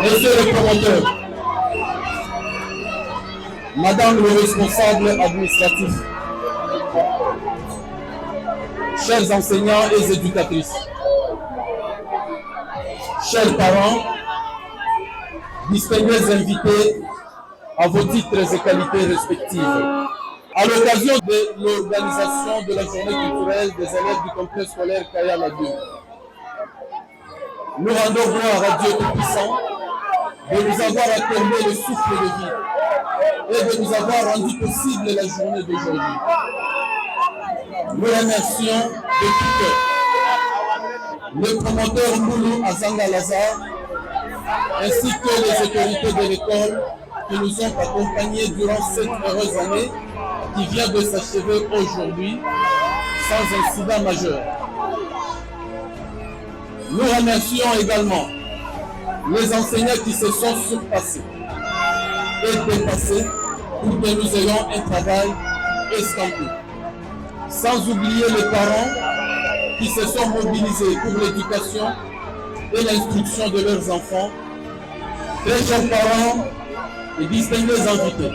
Monsieur le promoteur, Madame le responsable administratif, chers enseignants et éducatrices, chers parents, distingués invités à vos titres et qualités respectives. À l'occasion de l'organisation de la journée culturelle des élèves du complexe scolaire Kayala 2, nous rendons gloire à Dieu Tout-Puissant de nous avoir accordé le souffle de vie et de nous avoir rendu possible la journée d'aujourd'hui. Nous remercions de tout cœur le promoteur Moulou Azanga Lazare ainsi que les autorités de l'école qui nous ont accompagnés durant cette heureuse année qui vient de s'achever aujourd'hui sans incident majeur. Nous remercions également les enseignants qui se sont surpassés et dépassés pour que nous ayons un travail estampé. Sans oublier les parents qui se sont mobilisés pour l'éducation et l'instruction de leurs enfants. Très chers parents et distingués invités,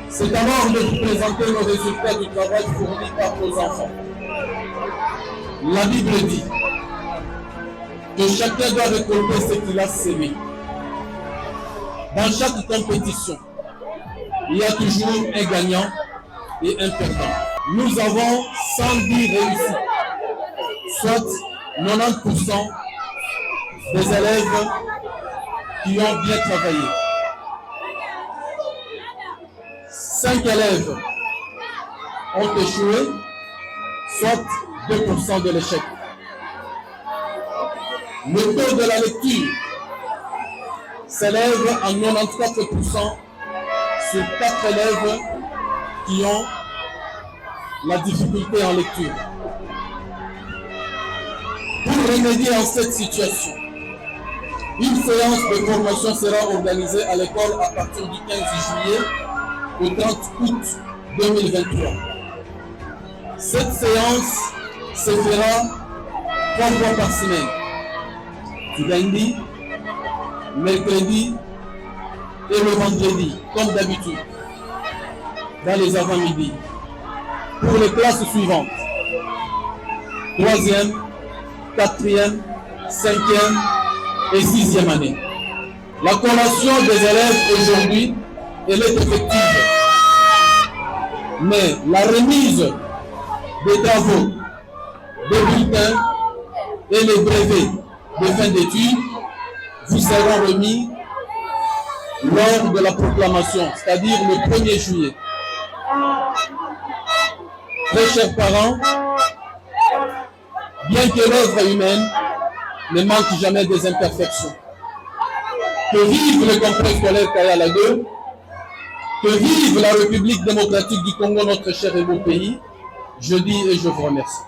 c'est alors de vous présenter nos résultats du travail fourni par nos enfants. La Bible dit que chacun doit récolter ce qu'il a sémé. Dans chaque compétition, il y a toujours un gagnant et un perdant. Nous avons 110 réussis, soit 90% des élèves qui ont bien travaillé. 5 élèves ont échoué, soit 2% de l'échec. Le taux de la lecture s'élève à 94% sur 4 élèves qui ont la difficulté en lecture. Pour remédier à cette situation, une séance de formation sera organisée à l'école à partir du 15 juillet au 30 août 2023. Cette séance se fera 3 fois par semaine, du lundi, mercredi et le vendredi, comme d'habitude, dans les avant-midi, pour les classes suivantes: 3e, 4e, 5e et 6e année. La collation des élèves aujourd'hui, elle est effective, mais la remise des travaux, des bulletins et les brevets de fin d'études vous seront remis lors de la proclamation, c'est-à-dire le 1er juillet. Très chers parents, bien que l'œuvre humaine ne manque jamais des imperfections. Que vive le complexe scolaire Kayala 2, que vive la République démocratique du Congo, notre cher et beau pays. Je dis et je vous remercie.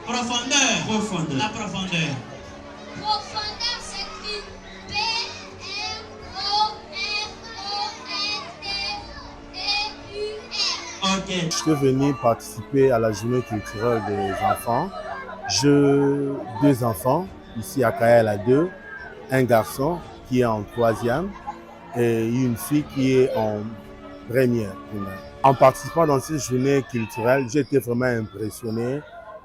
Profondeur. Profondeur. La profondeur. Profondeur s'écrit P-R-O-F-O-N-D-E-U-R. Ok. Je suis venu participer à la journée culturelle des enfants. J'ai 2 enfants ici à Kayala 2, un garçon qui est en 3e et une fille qui est en première primaire. En participant dans cette journée culturelle, j'ai été vraiment impressionné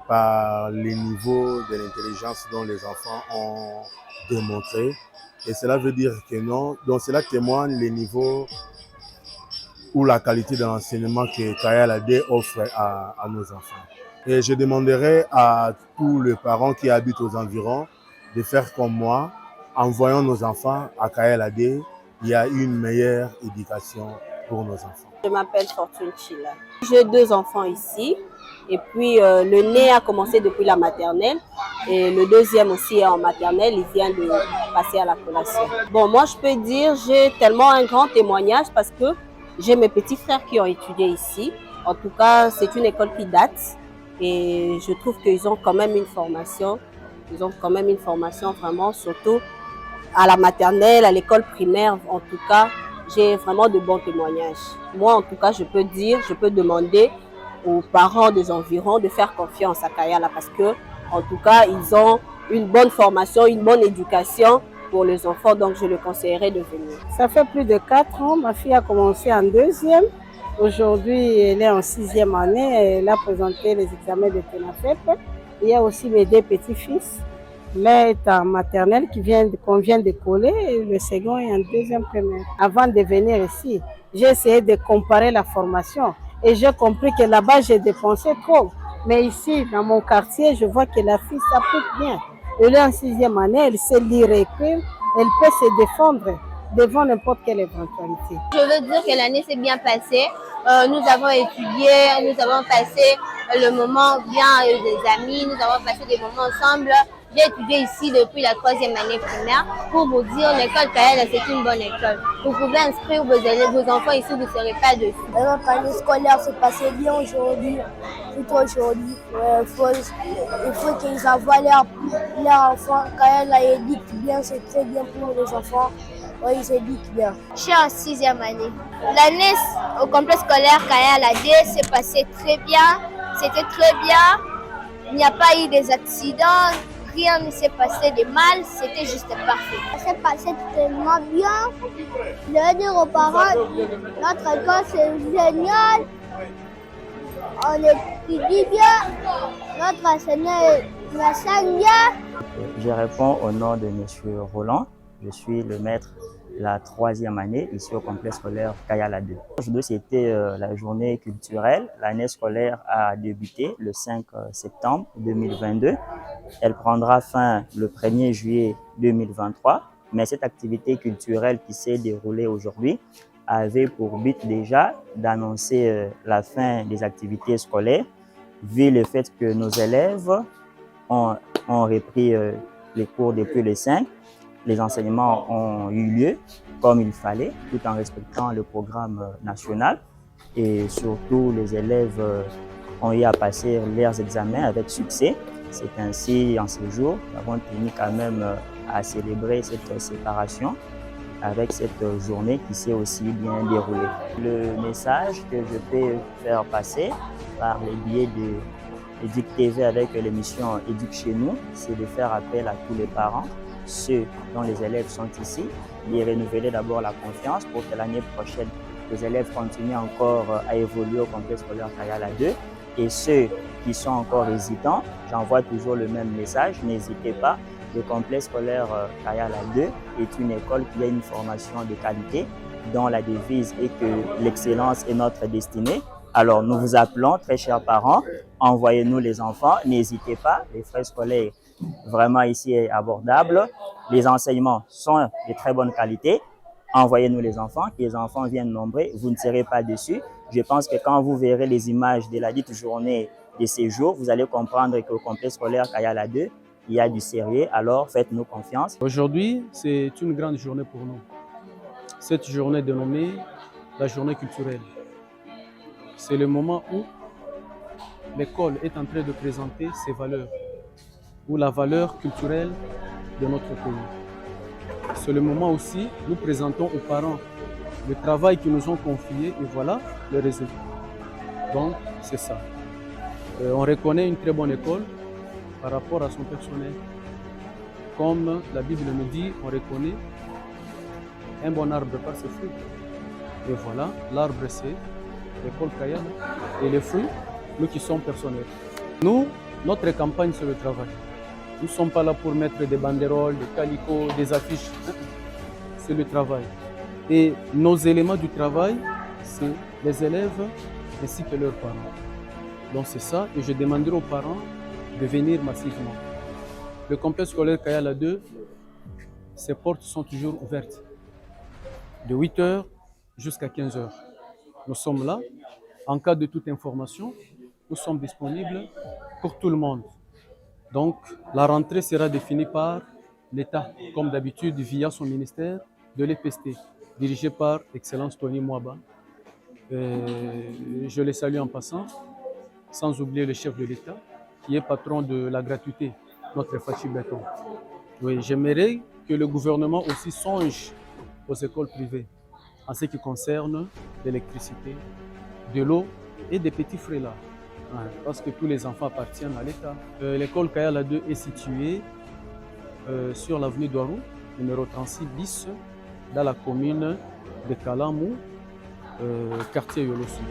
par les niveaux de l'intelligence dont les enfants ont démontré. Et cela veut dire que non, donc cela témoigne les niveaux ou la qualité de l'enseignement que Kayala D offre à nos enfants. Et je demanderai à tous les parents qui habitent aux environs de faire comme moi, en voyant nos enfants à Kayala D, il y a une meilleure éducation pour nos enfants. Je m'appelle Fortune Chila. J'ai 2 enfants ici et puis le né a commencé depuis la maternelle et le deuxième aussi est en maternelle, il vient de passer à la collation. Bon, moi je peux dire j'ai tellement un grand témoignage parce que j'ai mes petits frères qui ont étudié ici. En tout cas, c'est une école qui date et je trouve qu'ils ont quand même une formation. Ils ont quand même une formation vraiment, surtout à la maternelle, à l'école primaire. En tout cas, j'ai vraiment de bons témoignages. Moi, en tout cas, je peux dire, je peux demander aux parents des environs de faire confiance à Kayala parce que, en tout cas, ils ont une bonne formation, une bonne éducation pour les enfants, donc je le conseillerais de venir. Ça fait plus de 4 ans, ma fille a commencé en 2e. Aujourd'hui, elle est en 6e année, elle a présenté les examens de TENAFEP. Il y a aussi mes 2 petits-fils. L'un est en maternelle qu'on vient de coller et le second est en 2e primaire. Avant de venir ici, j'ai essayé de comparer la formation et j'ai compris que là-bas, j'ai dépensé trop. Mais ici, dans mon quartier, je vois que la fille s'applique bien. Elle est en 6e année, elle sait lire et écrire, elle peut se défendre devant n'importe quelle éventualité. Je veux dire que l'année s'est bien passée. Nous avons étudié, nous avons passé le moment bien avec des amis, nous avons passé des moments ensemble. J'ai étudié ici depuis la 3e année primaire. Pour vous dire, l'école Kayala, c'est une bonne école. Vous pouvez inscrire vos élèves, vos enfants ici, vous ne serez pas dessus. Notre année scolaire s'est passée bien aujourd'hui. Plutôt aujourd'hui. Il faut qu'ils envoient leurs enfants. Kayala éduque bien, c'est très bien pour les enfants. Oui, ils éduquent bien. Je suis en 6e année. L'année au complexe scolaire Kayala D s'est passée très bien. C'était très bien. Il n'y a pas eu des accidents. Rien ne s'est passé de mal, c'était juste parfait. Ça s'est passé tellement bien. Je veux dire aux parents, notre école c'est génial. On étudie bien. Notre enseignant enseigne bien. Je réponds au nom de M. Roland. Je suis le maître de la 3e année ici au complexe scolaire Kayala 2. Aujourd'hui, c'était la journée culturelle. L'année scolaire a débuté le 5 septembre 2022. Elle prendra fin le 1er juillet 2023. Mais cette activité culturelle qui s'est déroulée aujourd'hui avait pour but déjà d'annoncer la fin des activités scolaires, vu le fait que nos élèves ont repris les cours depuis le 5. Les enseignements ont eu lieu comme il fallait, tout en respectant le programme national. Et surtout, les élèves ont eu à passer leurs examens avec succès. C'est ainsi, en ce jour, nous avons tenu quand même à célébrer cette séparation avec cette journée qui s'est aussi bien déroulée. Le message que je peux faire passer par le biais de Éduc TV avec l'émission Éduc chez nous, c'est de faire appel à tous les parents, ceux dont les élèves sont ici, de renouveler d'abord la confiance pour que l'année prochaine, les élèves continuent encore à évoluer au complexe scolaire Kayala 2. Et ceux qui sont encore hésitants, j'envoie toujours le même message, n'hésitez pas. Le complexe scolaire Kayala 2 est une école qui a une formation de qualité dont la devise est que l'excellence est notre destinée. Alors nous vous appelons, très chers parents, envoyez-nous les enfants, n'hésitez pas, les frais scolaires vraiment ici est abordable. Les enseignements sont de très bonne qualité. Envoyez-nous les enfants, que les enfants viennent nombreux, vous ne serez pas déçus. Je pense que quand vous verrez les images de la dite journée de séjour, vous allez comprendre qu'au complexe scolaire Kayala 2, il y a du sérieux, alors faites-nous confiance. Aujourd'hui, c'est une grande journée pour nous. Cette journée dénommée la journée culturelle. C'est le moment où l'école est en train de présenter ses valeurs ou la valeur culturelle de notre pays. C'est le moment aussi, nous présentons aux parents le travail qu'ils nous ont confié et voilà le résultat. Donc, c'est ça. On reconnaît une très bonne école par rapport à son personnel. Comme la Bible nous dit, on reconnaît un bon arbre par ses fruits. Et voilà, l'arbre c'est l'école Kayala et les fruits, nous qui sommes personnels. Nous, notre campagne c'est le travail. Nous ne sommes pas là pour mettre des banderoles, des calicots, des affiches. C'est le travail. Et nos éléments du travail, c'est les élèves ainsi que leurs parents. Donc c'est ça, et je demanderai aux parents de venir massivement. Le complexe scolaire Kayala 2, ses portes sont toujours ouvertes, de 8h jusqu'à 15h. Nous sommes là. En cas de toute information, nous sommes disponibles pour tout le monde. Donc, la rentrée sera définie par l'État, comme d'habitude, via son ministère de l'EPST, dirigé par Excellence Tony Mwaba. Je les salue en passant, sans oublier le chef de l'État, qui est patron de la gratuité, notre Fachi Béton. Oui, j'aimerais que le gouvernement aussi songe aux écoles privées en ce qui concerne l'électricité, de l'eau et des petits frais là. Parce que tous les enfants appartiennent à l'État. L'école Kayala 2 est située sur l'avenue d'Ouarou, numéro 36 bis, dans la commune de Kalamou, quartier Yolosu.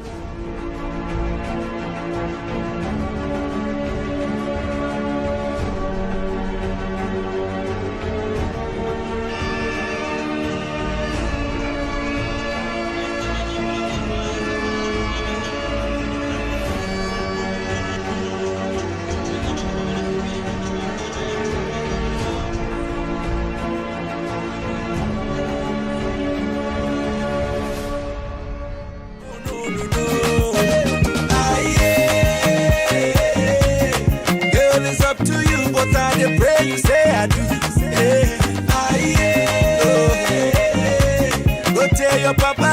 Your papa